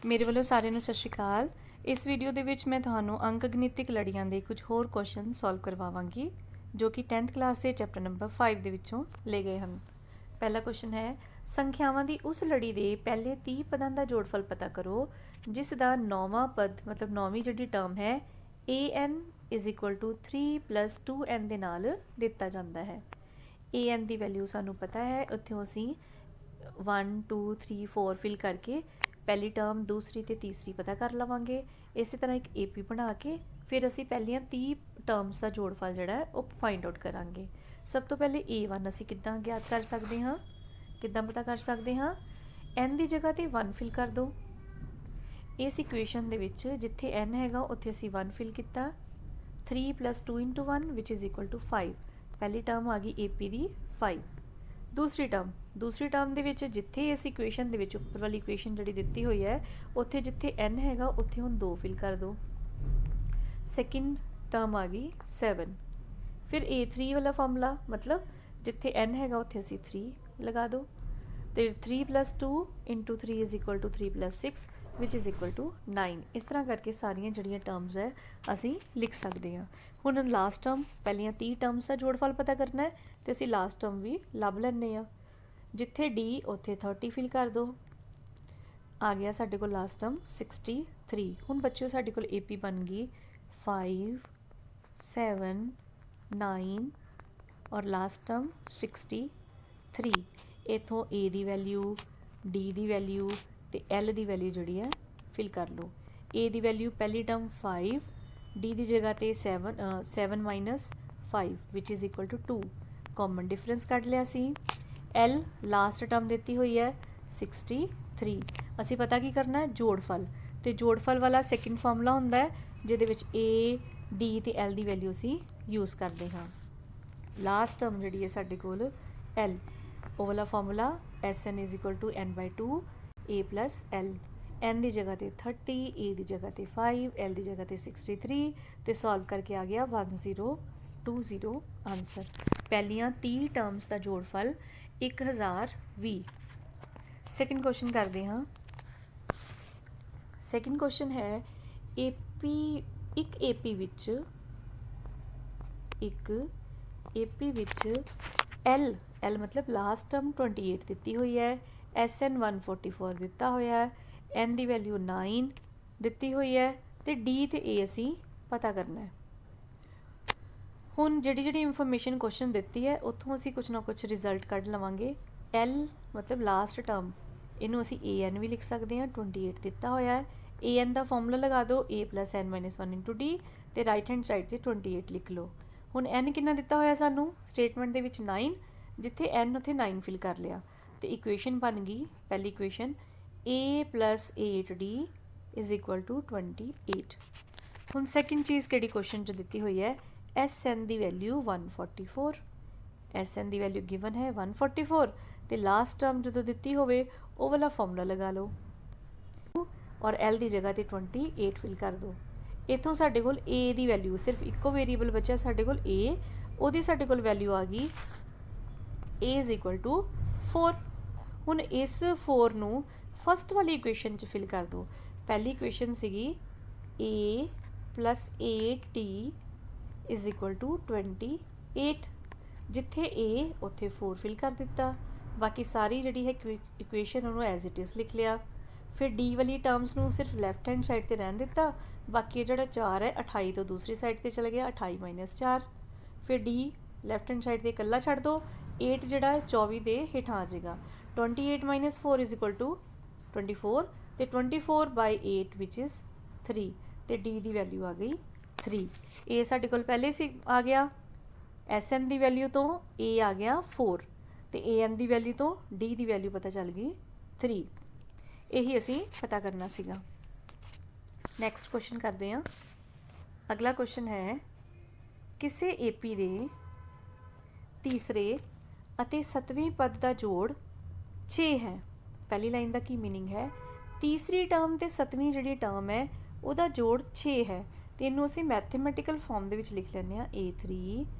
ਮੇਰੇ ਵੱਲੋਂ ਸਾਰਿਆਂ ਨੂੰ ਸਤਿ ਸ਼੍ਰੀ ਅਕਾਲ। ਇਸ ਵੀਡੀਓ ਦੇ ਵਿੱਚ ਮੈਂ ਤੁਹਾਨੂੰ ਅੰਕ ਗਣਿਤਿਕ ਲੜੀਆਂ ਦੇ ਕੁਝ ਹੋਰ ਕੁਐਸਚਨ ਸੋਲਵ ਕਰਵਾਵਾਂਗੀ ਜੋ ਕਿ 10th ਕਲਾਸ ਦੇ ਚੈਪਟਰ ਨੰਬਰ 5 ਦੇ ਵਿੱਚੋਂ ਲਏ ਗਏ ਹਨ। ਪਹਿਲਾ ਕੁਐਸਚਨ ਹੈ, ਸੰਖਿਆਵਾਂ ਦੀ ਉਸ ਲੜੀ ਦੇ ਪਹਿਲੇ 30 ਪਦਾਂ ਦਾ ਜੋੜਫਲ ਪਤਾ ਕਰੋ ਜਿਸ ਦਾ 9ਵਾਂ ਪਦ ਮਤਲਬ 9ਵੀਂ ਜਿਹੜੀ ਟਰਮ ਹੈ an = 3 + 2n ਦੇ ਨਾਲ ਦਿੱਤਾ ਜਾਂਦਾ ਹੈ। an ਦੀ ਵੈਲਿਊ ਸਾਨੂੰ ਪਤਾ ਹੈ, ਉੱਥੋਂ ਅਸੀਂ 1 2 3 4 ਫਿਲ ਕਰਕੇ ਪਹਿਲੀ ਟਰਮ दूसरी ਤੇ ਤੀਸਰੀ ਪਤਾ ਕਰ ਲਵਾਂਗੇ। ਇਸੇ ਤਰ੍ਹਾਂ ਇੱਕ AP ਬਣਾ ਕੇ ਫਿਰ ਅਸੀਂ ਪਹਿਲੀਆਂ 30 ਟਰਮਸ ਦਾ ਜੋੜਫਲ ਜਿਹੜਾ ਉਹ ਫਾਈਂਡ ਆਊਟ ਕਰਾਂਗੇ। ਸਭ ਤੋਂ ਪਹਿਲੇ A1 ਅਸੀਂ ਕਿੱਦਾਂ ਗਿਆਤ ਕਰ ਸਕਦੇ ਹਾਂ, ਕਿੱਦਾਂ ਪਤਾ ਕਰ ਸਕਦੇ ਹਾਂ? n ਦੀ ਜਗ੍ਹਾ ਤੇ 1 ਫਿਲ ਕਰ ਦਿਓ। ਇਸ ਇਕੁਏਸ਼ਨ ਦੇ ਵਿੱਚ ਜਿੱਥੇ n ਹੈਗਾ ਉੱਥੇ ਅਸੀਂ 1 ਫਿਲ ਕੀਤਾ। 3 + 2 × 1 = 5। ਪਹਿਲੀ ਟਰਮ ਆ ਗਈ AP ਦੀ 5। ਦੂਸਰੀ ਟਰਮ ਦੇ ਵਿੱਚ ਜਿੱਥੇ ਇਸ ਇਕੁਏਸ਼ਨ ਦੇ ਵਿੱਚ ਉੱਪਰ ਵਾਲੀ ਇਕੁਏਸ਼ਨ ਜਿਹੜੀ ਦਿੱਤੀ ਹੋਈ ਹੈ ਉੱਥੇ ਜਿੱਥੇ n ਹੈਗਾ ਉੱਥੇ ਹੁਣ 2 ਫਿਲ ਕਰ ਦਿਓ। ਸੈਕਿੰਡ ਟਰਮ ਆ ਗਈ 7। ਫਿਰ A3 ਵਾਲਾ ਫਾਰਮੂਲਾ ਮਤਲਬ ਜਿੱਥੇ n ਹੈਗਾ ਉੱਥੇ ਅਸੀਂ 3 ਲਗਾ ਦਿਓ ਤੇ 3 + 2 × 3 = 3 + 6 = 9। ਇਸ ਤਰ੍ਹਾਂ ਕਰਕੇ ਸਾਰੀਆਂ ਜਿਹੜੀਆਂ ਟਰਮਸ ਹੈ ਅਸੀਂ ਲਿਖ ਸਕਦੇ ਹਾਂ। ਹੁਣ ਲਾਸਟ ਟਰਮ ਪਹਿਲੀਆਂ 30 ਟਰਮਸ ਦਾ ਜੋੜਫਲ ਪਤਾ ਕਰਨਾ ਹੈ ਤੇ ਅਸੀਂ ਲਾਸਟ ਟਰਮ ਵੀ ਲੱਭ ਲੈਂਦੇ ਹਾਂ। ਜਿੱਥੇ D ਉੱਥੇ 30 ਫਿਲ ਕਰ ਦਿਓ। ਆ ਗਿਆ ਸਾਡੇ ਕੋਲ ਲਾਸਟ ਟਰਮ 63। ਹੁਣ ਬੱਚਿਓ ਸਾਡੇ ਕੋਲ AP ਬਣ ਗਈ 5 7 9 ਔਰ ਲਾਸਟ ਟਰਮ 63। ਇੱਥੋਂ A the value, D the value ਤੇ L ਦੀ ਵੈਲਿਊ ਜਿਹੜੀ ਹੈ ਫਿਲ ਕਰ ਲਓ। A ਦੀ ਵੈਲਿਊ ਪਹਿਲੀ ਟਰਮ 5, D ਦੀ ਜਗ੍ਹਾ ਤੇ 7 5 = 2। ਕਾਮਨ ਡਿਫਰੈਂਸ ਕੱਢ ਲਿਆ ਸੀ। L ਲਾਸਟ ਟਰਮ ਦਿੱਤੀ ਹੋਈ ਹੈ 63। ਅਸੀਂ ਪਤਾ ਕੀ ਕਰਨਾ ਹੈ? ਜੋੜਫਲ। ਤੇ ਜੋੜਫਲ ਵਾਲਾ ਸੈਕਿੰਡ ਫਾਰਮੂਲਾ ਹੁੰਦਾ ਹੈ ਜਿਹਦੇ ਵਿੱਚ A D ਤੇ L ਦੀ ਵੈਲਿਊ ਅਸੀਂ ਯੂਜ਼ ਕਰਦੇ ਹਾਂ। ਲਾਸਟ ਟਰਮ ਜਿਹੜੀ ਹੈ ਸਾਡੇ ਕੋਲ L, ਉਹ ਵਾਲਾ formula SN = n/2 A + L। n ਦੀ ਜਗ੍ਹਾ ਤੇ 30, A ਦੀ ਜਗ੍ਹਾ ਤੇ 5, L ਦੀ ਜਗ੍ਹਾ ਤੇ 63 ਤੇ ਸੋਲਵ ਕਰਕੇ ਆ ਗਿਆ 1020 ਆਨਸਰ। ਪਹਿਲੀਆਂ 30 ਟਰਮਸ ਦਾ ਜੋੜਫਲ 1020। ਸੈਕਿੰਡ ਕੁਐਸਚਨ ਕਰਦੇ ਹਾਂ। ਸੈਕਿੰਡ ਕੁਐਸਚਨ ਹੈ ਇੱਕ AP ਵਿੱਚ L ਮਤਲਬ ਲਾਸਟ ਟਰਮ 28 ਦਿੱਤੀ ਹੋਈ ਹੈ, SN 144 ਦਿੱਤਾ ਹੋਇਆ ਹੈ, n ਦੀ ਵੈਲਿਊ 9 ਦਿੱਤੀ ਹੋਈ ਹੈ ਤੇ D ਤੇ A ਅਸੀਂ ਪਤਾ ਕਰਨਾ ਹੈ। ਹੁਣ ਜਿਹੜੀ ਇਨਫੋਰਮੇਸ਼ਨ ਕੁਐਸਚਨ ਦਿੱਤੀ ਹੈ ਉੱਥੋਂ ਅਸੀਂ ਕੁਛ ਨਾ ਕੁਛ ਰਿਜ਼ਲਟ ਕੱਢ ਲਵਾਂਗੇ। L ਮਤਲਬ ਲਾਸਟ ਟਰਮ, ਇਹਨੂੰ ਅਸੀਂ AN ਵੀ ਲਿਖ ਸਕਦੇ ਹਾਂ। 28 ਦਿੱਤਾ ਹੋਇਆ ਹੈ, AN ਦਾ ਫਾਰਮੂਲਾ ਲਗਾ ਦਿਓ A + n - 1 × D ਤੇ ਰਾਈਟ ਹੈਂਡ ਸਾਈਡ ਤੇ 28 ਲਿਖ ਲਓ। ਹੁਣ n ਕਿੰਨਾ ਦਿੱਤਾ ਹੋਇਆ ਸਾਨੂੰ ਸਟੇਟਮੈਂਟ ਦੇ ਵਿੱਚ 9, ਜਿੱਥੇ n ਉੱਥੇ 9 ਫਿਲ ਕਰ ਲਿਆ ਤੇ ਇਕੁਏਸ਼ਨ ਬਣ ਗਈ ਪਹਿਲੀ ਇਕੁਏਸ਼ਨ A + 8D = 28। ਹੁਣ ਸੈਕਿੰਡ ਚੀਜ਼ ਕਿਹੜੀ ਕੁਐਸਚਨ 'ਚ ਦਿੱਤੀ ਹੋਈ ਹੈ? SN ਦੀ ਵੈਲਿਊ 144। SN ਦੀ ਵੈਲਿਊ ਗਿਵਨ ਹੈ 144 ਤੇ ਲਾਸਟ ਟਰਮ ਜਦੋਂ ਦਿੱਤੀ ਹੋਵੇ ਉਹ ਵਾਲਾ ਫਾਰਮੂਲਾ ਲਗਾ ਲਓ ਔਰ L ਦੀ ਜਗ੍ਹਾ ਤੇ 28 ਫਿਲ ਕਰ ਦਿਓ। ਇੱਥੋਂ ਸਾਡੇ ਕੋਲ A ਦੀ ਵੈਲਿਊ ਸਿਰਫ ਇੱਕੋ ਵੇਰੀਏਬਲ ਬਚਿਆ ਸਾਡੇ ਕੋਲ A, ਉਹਦੀ ਸਾਡੇ ਕੋਲ ਵੈਲਿਊ ਆ ਗਈ A = 4। ਹੁਣ ਇਸ 4 ਨੂੰ ਫਸਟ ਵਾਲੀ ਇਕੁਏਸ਼ਨ 'ਚ ਫਿਲ ਕਰ ਦਿਓ। ਪਹਿਲੀ ਇਕੁਏਸ਼ਨ ਸੀਗੀ A + 8D = 28। ਜਿੱਥੇ A ਉੱਥੇ 4 ਫਿਲ ਕਰ ਦਿੱਤਾ। ਬਾਕੀ ਸਾਰੀ ਜਿਹੜੀ ਹੈ ਇਕੁਏਸ਼ਨ ਉਹਨੂੰ ਐਜ਼ ਇਟ ਇਜ਼ ਲਿਖ ਲਿਆ। ਫਿਰ D ਵਾਲੀ ਟਰਮਸ ਨੂੰ ਸਿਰਫ ਲੈਫਟ ਹੈਂਡ ਸਾਈਡ ਤੇ ਰਹਿਣ ਦਿੱਤਾ। ਬਾਕੀ ਜਿਹੜਾ 4 ਹੈ 28 ਤੋਂ ਦੂਸਰੀ ਸਾਈਡ ਤੇ ਚਲਾ ਗਿਆ, 28 - 4। ਫਿਰ D ਲੈਫਟ ਹੈਂਡ ਸਾਈਡ ਤੇ ਇਕੱਲਾ ਛੱਡ ਦਿਓ। 8 ਜਿਹੜਾ ਹੈ 24 ਦੇ ਹੇਠਾਂ ਆ ਜਾਏਗਾ। 28 - 4 = 24 ਤੇ 24/8 3 ਤੇ D ਦੀ ਵੈਲਿਊ ਆ ਗਈ 3। ਇਹ ਸਾਡੇ ਕੋਲ ਪਹਿਲੇ ਸੀ ਆ ਗਿਆ। SN ਦੀ ਵੈਲਿਊ ਤੋਂ A ਆ ਗਿਆ 4 ਤੇ AN ਦੀ ਵੈਲਿਊ ਤੋਂ D ਦੀ ਵੈਲਿਊ ਪਤਾ ਚੱਲ ਗਈ 3। ਇਹੀ ਅਸੀਂ ਪਤਾ ਕਰਨਾ ਸੀਗਾ। ਨੈਕਸਟ ਕੁਐਸਚਨ ਕਰਦੇ ਹਾਂ। ਅਗਲਾ ਕੁਐਸਚਨ ਹੈ, ਕਿਸੇ AP ਦੇ ਤੀਸਰੇ ਅਤੇ 7ਵੇਂ ਪਦ ਦਾ ਜੋੜ 6 ਹੈ। ਪਹਿਲੀ ਲਾਈਨ ਦਾ ਕੀ ਮੀਨਿੰਗ ਹੈ? ਤੀਸਰੀ ਟਰਮ ਤੇ 7ਵੀਂ ਜਿਹੜੀ ਟਰਮ ਹੈ ਉਹਦਾ ਜੋੜ 6 ਹੈ ਤੇ ਇਹਨੂੰ ਅਸੀਂ ਮੈਥਮੈਟੀਕਲ ਫਾਰਮ ਦੇ ਵਿੱਚ ਲਿਖ ਲੈਂਦੇ ਹਾਂ A3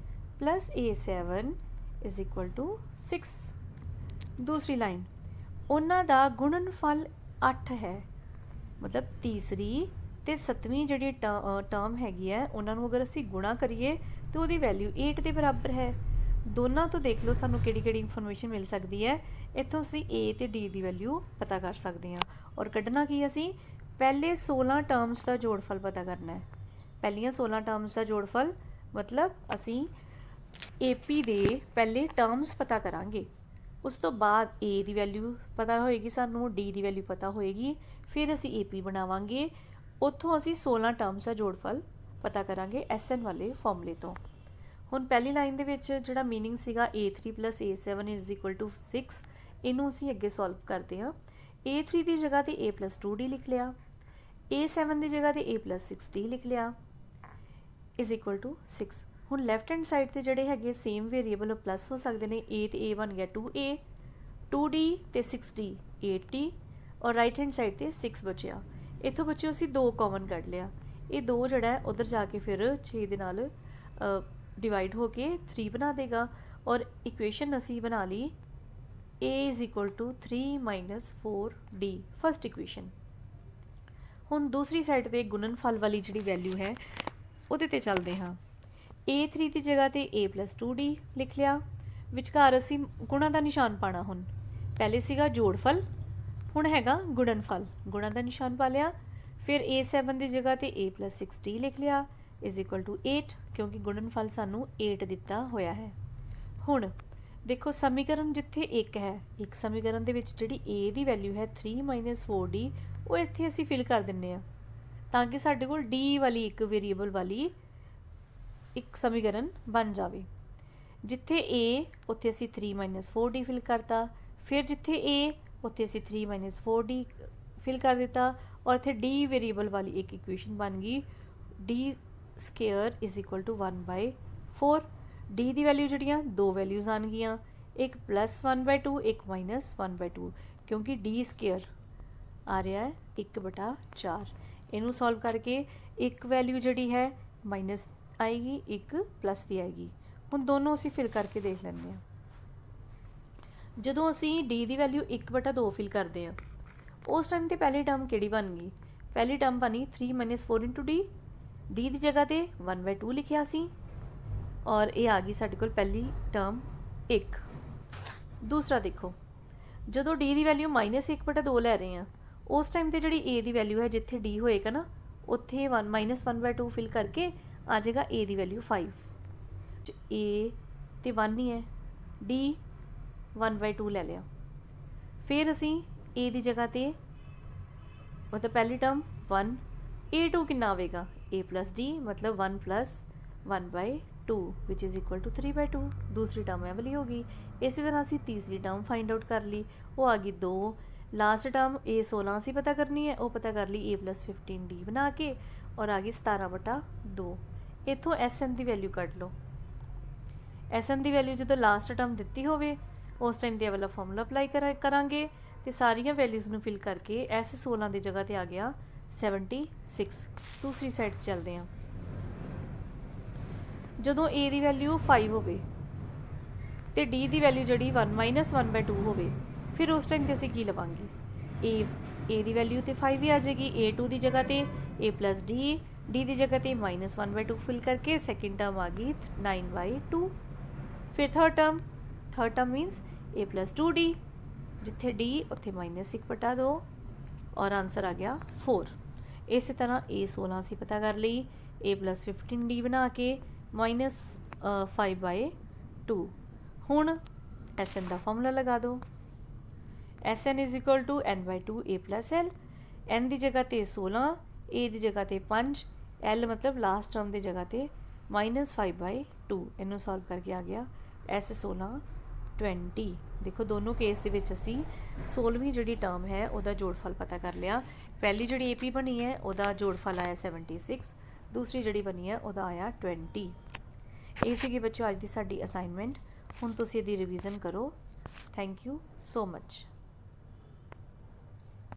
+ A7 = 6। ਦੂਸਰੀ ਲਾਈਨ, ਉਹਨਾਂ ਦਾ ਗੁਣਨਫਲ 8 ਹੈ मतलब तीसरी ਤੇ ਸੱਤਵੀਂ ਜਿਹੜੀ ਟਰਮ ਹੈਗੀ ਹੈ ਉਹਨਾਂ ਨੂੰ ਅਗਰ ਅਸੀਂ ਗੁਣਾ ਕਰੀਏ ਤਾਂ ਉਹਦੀ ਵੈਲਿਊ 8 ਦੇ ਬਰਾਬਰ ਹੈ। ਦੋਨਾਂ ਤੋਂ ਦੇਖ ਲਓ ਸਾਨੂੰ ਕਿਹੜੀ ਕਿਹੜੀ ਇਨਫੋਰਮੇਸ਼ਨ ਮਿਲ ਸਕਦੀ ਹੈ। ਇੱਥੋਂ ਅਸੀਂ a ਤੇ d ਦੀ ਵੈਲਿਊ ਪਤਾ ਕਰ ਸਕਦੇ ਹਾਂ ਔਰ ਕੱਢਣਾ ਕੀ ਅਸੀਂ ਪਹਿਲੇ 16 ਟਰਮਸ ਦਾ ਜੋੜਫਲ ਪਤਾ ਕਰਨਾ ਹੈ। ਪਹਿਲੀਆਂ 16 ਟਰਮਸ ਦਾ ਜੋੜਫਲ मतलब ਅਸੀਂ AP ਦੇ ਪਹਿਲੇ ਟਰਮਸ ਪਤਾ ਕਰਾਂਗੇ। ਉਸ ਤੋਂ ਬਾਅਦ a ਦੀ ਵੈਲਿਊ ਪਤਾ ਹੋਏਗੀ ਸਾਨੂੰ, d ਦੀ ਵੈਲਿਊ ਪਤਾ ਹੋਏਗੀ, ਫਿਰ ਅਸੀਂ AP ਬਣਾਵਾਂਗੇ। ਉੱਥੋਂ ਅਸੀਂ 16 ਟਰਮਸ ਦਾ ਜੋੜਫਲ ਪਤਾ ਕਰਾਂਗੇ SN ਵਾਲੇ ਫਾਰਮੂਲੇ ਤੋਂ। ਹੁਣ ਪਹਿਲੀ ਲਾਈਨ ਦੇ ਵਿੱਚ ਜਿਹੜਾ ਮੀਨਿੰਗ ਸੀਗਾ A3 + A7 = 6, ਇਹਨੂੰ ਅਸੀਂ ਅੱਗੇ ਸੋਲਵ ਕਰਦੇ ਹਾਂ। A3 ਦੀ ਜਗ੍ਹਾ ਤੇ A + 2D ਲਿਖ ਲਿਆ, A7 ਦੀ ਜਗ੍ਹਾ ਤੇ A + 6D ਲਿਖ ਲਿਆ = 6। ਹੁਣ ਲੈਫਟ ਹੈਂਡ ਸਾਈਡ ਤੇ ਜਿਹੜੇ ਹੈਗੇ ਸੇਮ ਵੇਰੀਏਬਲ ਪਲੱਸ ਹੋ ਸਕਦੇ ਨੇ। A ਤੇ A ਬਣ ਗਿਆ 2A, 2D ਤੇ 6D 8D ਔਰ ਰਾਈਟ ਹੈਂਡ ਸਾਈਡ ਤੇ 6 ਬਚਿਆ। ਇੱਥੋਂ ਬੱਚਿਓ ਅਸੀਂ 2 ਕਾਮਨ ਕੱਢ ਲਿਆ। ਇਹ 2 ਜਿਹੜਾ ਹੈ ਉਧਰ ਜਾ ਕੇ ਫਿਰ 6 ਦੇ ਨਾਲ ਡਿਵਾਈਡ ਹੋ ਕੇ 3 ਬਣਾ ਦੇਗਾ ਔਰ ਇਕੁਏਸ਼ਨ ਅਸੀਂ ਬਣਾ ਲਈ A = 3 - 4D ਫਸਟ ਇਕੁਏਸ਼ਨ। ਹੁਣ ਦੂਸਰੀ ਸਾਈਡ ਤੇ ਗੁਣਨਫਲ ਵਾਲੀ ਜਿਹੜੀ ਵੈਲਿਊ ਹੈ ਉਹਦੇ ਤੇ ਚੱਲਦੇ ਹਾਂ। A3 ਦੀ ਜਗ੍ਹਾ ਤੇ A + 2D ਲਿਖ ਲਿਆ, ਵਿਚਕਾਰ ਅਸੀਂ ਗੁਣਾ ਦਾ ਨਿਸ਼ਾਨ ਪਾਣਾ। ਹੁਣ ਪਹਿਲੇ ਸੀਗਾ ਜੋੜਫਲ, ਹੁਣ ਹੈਗਾ ਗੁਣਨਫਲ, ਗੁਣਾ ਦਾ ਨਿਸ਼ਾਨ ਪਾ ਲਿਆ। ਫਿਰ A7 ਦੀ ਜਗ੍ਹਾ ਤੇ A + 6D ਲਿਖ ਲਿਆ = 8 ਕਿਉਂਕਿ ਗੁਣਨਫਲ ਸਾਨੂੰ 8 ਦਿੱਤਾ ਹੋਇਆ ਹੈ। ਹੁਣ ਦੇਖੋ ਸਮੀਕਰਨ ਜਿੱਥੇ 1 ਹੈ, ਇੱਕ ਸਮੀਕਰਨ ਦੇ ਵਿੱਚ ਜਿਹੜੀ A ਦੀ ਵੈਲਿਊ ਹੈ 3 - 4D ਉਹ ਇੱਥੇ ਅਸੀਂ ਫਿਲ ਕਰ ਦਿੰਨੇ ਆ ਤਾਂ ਕਿ ਸਾਡੇ ਕੋਲ D ਵਾਲੀ ਇੱਕ ਵੇਰੀਏਬਲ ਵਾਲੀ ਇੱਕ ਸਮੀਕਰਨ ਬਣ ਜਾਵੇ। ਜਿੱਥੇ A ਉੱਥੇ ਅਸੀਂ 3 - 4D ਫਿਲ ਕਰਤਾ, ਫਿਰ ਜਿੱਥੇ A ਉੱਥੇ ਅਸੀਂ 3 - 4D ਫਿਲ ਕਰ ਦਿੱਤਾ ਔਰ ਇੱਥੇ D ਵੇਰੀਏਬਲ ਵਾਲੀ ਇੱਕ ਇਕੁਏਸ਼ਨ ਬਣ ਗਈ D² = 1/4। D ਦੀ ਵੈਲਿਊ ਜਿਹੜੀਆਂ 2 ਵੈਲਿਊਜ਼ ਆਣਗੀਆਂ, ਇੱਕ +1/2 ਇੱਕ -1/2 ਕਿਉਂਕਿ D² ਆ ਰਿਹਾ ਹੈ 1/4। ਇਹਨੂੰ ਸੋਲਵ ਕਰਕੇ ਇੱਕ ਵੈਲਿਊ ਜਿਹੜੀ ਹੈ ਮਾਈਨਸ ਆਏਗੀ, ਇੱਕ ਪਲੱਸ ਦੀ ਆਏਗੀ। ਹੁਣ ਦੋਨੋਂ ਅਸੀਂ ਫਿਲ ਕਰਕੇ ਦੇਖ ਲੈਂਦੇ ਹਾਂ। ਜਦੋਂ ਅਸੀਂ D ਦੀ ਵੈਲਿਊ 1/2 ਫਿਲ ਕਰਦੇ ਹਾਂ ਉਸ ਟਾਈਮ ਤੇ ਪਹਿਲੀ ਟਰਮ ਕਿਹੜੀ ਬਣ ਗਈ? ਪਹਿਲੀ ਟਰਮ ਬਣੀ 3 - 4 × D। D ਦੀ ਜਗ੍ਹਾ ਤੇ 1/2 ਲਿਖਿਆ ਸੀ ਔਰ ਇਹ ਆ ਗਈ ਸਾਡੇ ਕੋਲ ਪਹਿਲੀ ਟਰਮ 1। ਦੂਸਰਾ ਦੇਖੋ, ਜਦੋਂ D ਦੀ ਵੈਲਿਊ -1/2 ਲੈ ਰਹੇ ਹਾਂ ਉਸ ਟਾਈਮ ਤੇ ਜਿਹੜੀ A ਦੀ ਵੈਲਿਊ ਹੈ ਜਿੱਥੇ D ਹੋਏਗਾ ਨਾ ਉੱਥੇ -1/2 ਫਿਲ ਕਰਕੇ ਆ ਜਾਏਗਾ A ਦੀ ਵੈਲਿਊ 5। A ਤੇ 1 ਹੀ ਹੈ, D 1/2 ਲੈ ਲਿਆ। ਫਿਰ ਅਸੀਂ A ਦੀ ਜਗ੍ਹਾ ਤੇ मतलब पहली टर्म 1, A2 कितना आएगा A + D मतलब 1 + 1/2 विच इज़ इक्वल टू 3/2। दूसरी टर्म ये वाली होगी। इसी तरह असी तीसरी टर्म फाइंड आउट कर ली, वो आ गई 2। लास्ट टर्म A16 असी पता करनी है, वो पता कर ली A + 15D बना के और आ गई 17/2। इतों SN की वैल्यू कढ़ लो। SN की वैल्यू जो लास्ट टर्म दिती होवे उस टाइम ये वाला फॉर्मूला अप्लाई करांगे ਤੇ ਸਾਰੀਆਂ ਵੈਲਿਊਜ਼ ਨੂੰ ਫਿਲ ਕਰਕੇ S16 ਦੀ ਜਗ੍ਹਾ ਤੇ ਆ ਗਿਆ 76। ਦੂਸਰੀ ਸਾਈਡ ਚੱਲਦੇ ਹਾਂ। ਜਦੋਂ A ਦੀ ਵੈਲਿਊ 5 ਹੋਵੇ ਤੇ D ਦੀ ਵੈਲਿਊ ਜਿਹੜੀ 1 - 1/2 ਹੋਵੇ ਫਿਰ ਉਸ ਟਾਈਮ ਤੇ ਅਸੀਂ ਕੀ ਲਵਾਂਗੇ? A ਦੀ ਵੈਲਿਊ ਤੇ 5 ਹੀ ਆ ਜਾਏਗੀ, A2 ਦੀ ਜਗ੍ਹਾ ਤੇ A + D, D ਦੀ ਜਗ੍ਹਾ ਤੇ -1/2 ਫਿਲ ਕਰਕੇ ਸੈਕਿੰਡ ਟਰਮ ਆ ਗਈ 9/2। ਫਿਰ third term means A + 2D, ਜਿੱਥੇ D ਉੱਥੇ -1/2 ਔਰ ਆਨਸਰ ਆ ਗਿਆ 4। ਇਸੇ ਤਰ੍ਹਾਂ A16 ਅਸੀਂ ਪਤਾ ਕਰ ਲਈ, A + 15D ਬਣਾ ਕੇ -5/2। ਹੁਣ SN ਦਾ ਫਾਰਮੂਲਾ ਲਗਾ ਦਿਓ। SN = n/2 A + L। N ਦੀ ਜਗ੍ਹਾ ਤੇ 16, A ਦੀ ਜਗ੍ਹਾ ਤੇ 5, L मतलब ਲਾਸਟ ਟਰਮ ਦੀ ਜਗ੍ਹਾ ਤੇ -5/2। ਇਹਨੂੰ ਸੋਲਵ ਕਰਕੇ ਆ ਗਿਆ S16 20। देखो दोनों केस ਦੇ ਵਿੱਚ ਅਸੀਂ 16ਵੀਂ ਜਿਹੜੀ ਟਰਮ ਹੈ ਉਹਦਾ ਜੋੜਫਲ ਪਤਾ ਕਰ ਲਿਆ। ਪਹਿਲੀ ਜਿਹੜੀ AP ਬਣੀ ਹੈ ਉਹਦਾ ਜੋੜਫਲ ਆਇਆ 76, ਦੂਸਰੀ ਜਿਹੜੀ ਬਣੀ ਹੈ ਉਹਦਾ ਆਇਆ 20। ਇਹ ਸੀਗੀ ਬੱਚਿਓ ਅੱਜ ਦੀ ਸਾਡੀ ਅਸਾਈਨਮੈਂਟ। ਹੁਣ ਤੁਸੀਂ ਇਹਦੀ ਰਿਵੀਜ਼ਨ ਕਰੋ। Thank you so much.